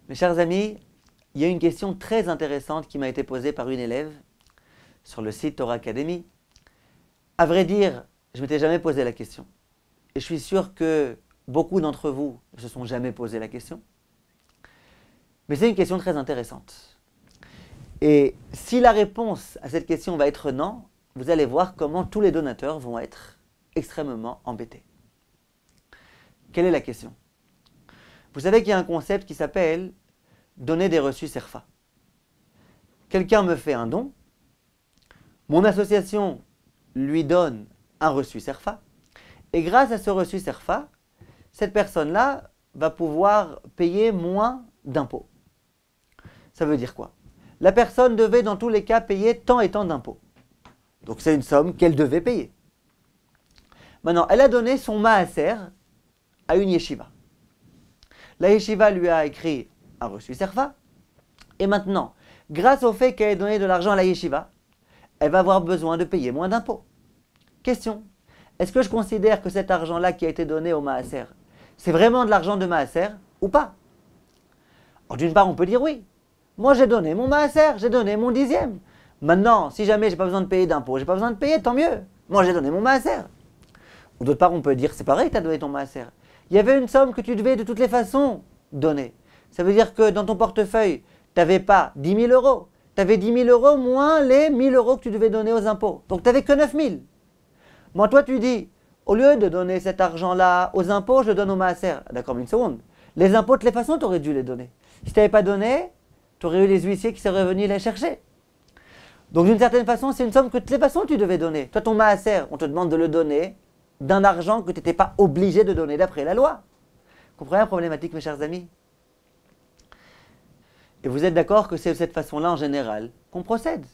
Mes chers amis, il y a une question très intéressante qui m'a été posée par une élève sur le site Torah Academy. À vrai dire, je ne m'étais jamais posé la question. Et je suis sûr que beaucoup d'entre vous ne se sont jamais posé la question. Mais c'est une question très intéressante. Et si la réponse à cette question va être non, vous allez voir comment tous les donateurs vont être extrêmement embêtés. Quelle est la question? Vous savez qu'il y a un concept qui s'appelle donner des reçus SERFA. Quelqu'un me fait un don, mon association lui donne un reçu SERFA, et grâce à ce reçu SERFA, cette personne-là va pouvoir payer moins d'impôts. Ça veut dire quoi? La personne devait dans tous les cas payer tant et tant d'impôts. Donc c'est une somme qu'elle devait payer. Maintenant, elle a donné son maaser à une yeshiva. La yeshiva lui a écrit un reçu SERFA, et maintenant, grâce au fait qu'elle ait donné de l'argent à la yeshiva, elle va avoir besoin de payer moins d'impôts. Question: est-ce que je considère que cet argent-là qui a été donné au maaser, c'est vraiment de l'argent de maaser ou pas? Alors d'une part, on peut dire oui. Moi, j'ai donné mon maaser, j'ai donné mon dixième. Maintenant, si jamais j'ai pas besoin de payer d'impôts, j'ai pas besoin de payer, tant mieux. Moi, j'ai donné mon maaser. Ou d'autre part, on peut dire c'est pareil, tu as donné ton maaser. Il y avait une somme que tu devais de toutes les façons donner. Ça veut dire que dans ton portefeuille, tu n'avais pas 10 000 euros. Tu avais 10 000 euros moins les 1 000 euros que tu devais donner aux impôts. Donc tu n'avais que 9 000. Moi, toi, tu dis, au lieu de donner cet argent-là aux impôts, je le donne au maaser. D'accord, mais une seconde. Les impôts, de toutes les façons, tu aurais dû les donner. Si tu n'avais pas donné, tu aurais eu les huissiers qui seraient venus les chercher. Donc d'une certaine façon, c'est une somme que de toutes les façons, tu devais donner. Toi, ton maaser, on te demande de le donner d'un argent que tu n'étais pas obligé de donner d'après la loi. Vous comprenez la problématique, mes chers amis? Et vous êtes d'accord que c'est de cette façon-là, en général, qu'on procède.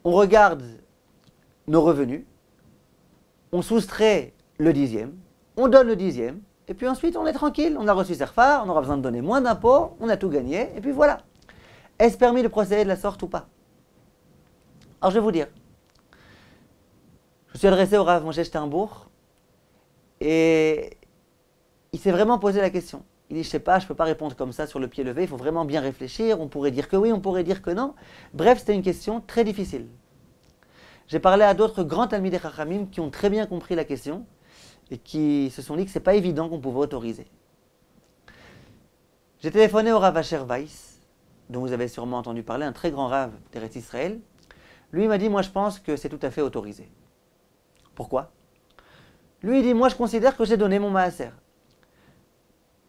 On regarde nos revenus, on soustrait le dixième, on donne le dixième, et puis ensuite on est tranquille, on a reçu SERFA, on aura besoin de donner moins d'impôts, on a tout gagné, et puis voilà. Est-ce permis de procéder de la sorte ou pas? Alors je vais vous dire. Je suis adressé au Rav Moshe Sternbuch, et il s'est vraiment posé la question. Il dit, je ne sais pas, je ne peux pas répondre comme ça sur le pied levé, il faut vraiment bien réfléchir, on pourrait dire que oui, on pourrait dire que non. Bref, c'était une question très difficile. J'ai parlé à d'autres grands Talmidei Chachamim qui ont très bien compris la question et qui se sont dit que ce n'est pas évident qu'on pouvait autoriser. J'ai téléphoné au Rav Asher Weiss, dont vous avez sûrement entendu parler, un très grand Rav d'Eretz Israël. Lui, il m'a dit, moi je pense que c'est tout à fait autorisé. Pourquoi? Lui, il dit, moi je considère que j'ai donné mon maaser.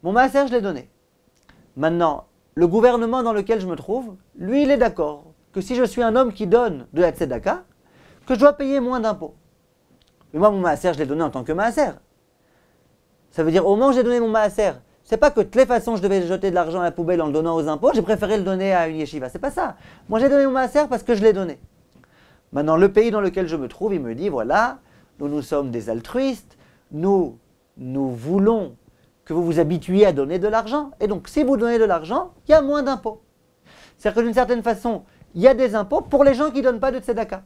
Mon maaser, je l'ai donné. Maintenant, le gouvernement dans lequel je me trouve, lui, il est d'accord que si je suis un homme qui donne de la tzedaka, que je dois payer moins d'impôts. Mais moi, mon maaser, je l'ai donné en tant que maaser. Ça veut dire, au moment où j'ai donné mon maaser, c'est pas que de toutes les façons je devais jeter de l'argent à la poubelle en le donnant aux impôts, j'ai préféré le donner à une yeshiva. C'est pas ça. Moi, j'ai donné mon maaser parce que je l'ai donné. Maintenant, le pays dans lequel je me trouve, il me dit, voilà, nous sommes des altruistes, nous voulons que vous vous habituiez à donner de l'argent. Et donc, si vous donnez de l'argent, il y a moins d'impôts. C'est-à-dire que d'une certaine façon, il y a des impôts pour les gens qui ne donnent pas de tzedaka.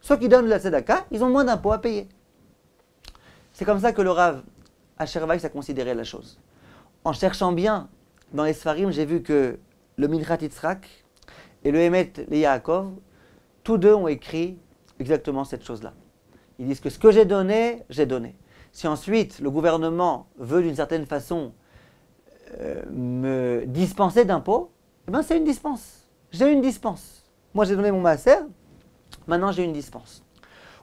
Ceux qui donnent de la tzedaka, ils ont moins d'impôts à payer. C'est comme ça que le Rav Asher Weiss a considéré la chose. En cherchant bien dans les Sfarim, j'ai vu que le Minchat Yitzhak et le Emet le Yaakov, tous deux ont écrit exactement cette chose-là. Ils disent que ce que j'ai donné, j'ai donné. Si ensuite le gouvernement veut d'une certaine façon me dispenser d'impôts, eh bien c'est une dispense. J'ai une dispense. Moi j'ai donné mon maaser, maintenant j'ai une dispense.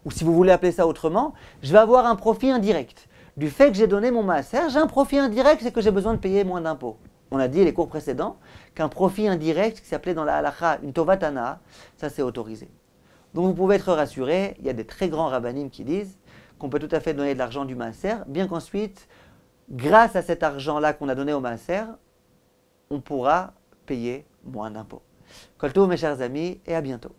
Ou si vous voulez appeler ça autrement, je vais avoir un profit indirect. Du fait que j'ai donné mon maaser, j'ai un profit indirect, c'est que j'ai besoin de payer moins d'impôts. On a dit les cours précédents qu'un profit indirect, qui s'appelait dans la halacha une tovatana, ça c'est autorisé. Donc vous pouvez être rassurés, il y a des très grands rabbanim qui disent qu'on peut tout à fait donner de l'argent du maaser, bien qu'ensuite, grâce à cet argent-là qu'on a donné au maaser, on pourra payer moins d'impôts. Kol tov, mes chers amis, et à bientôt.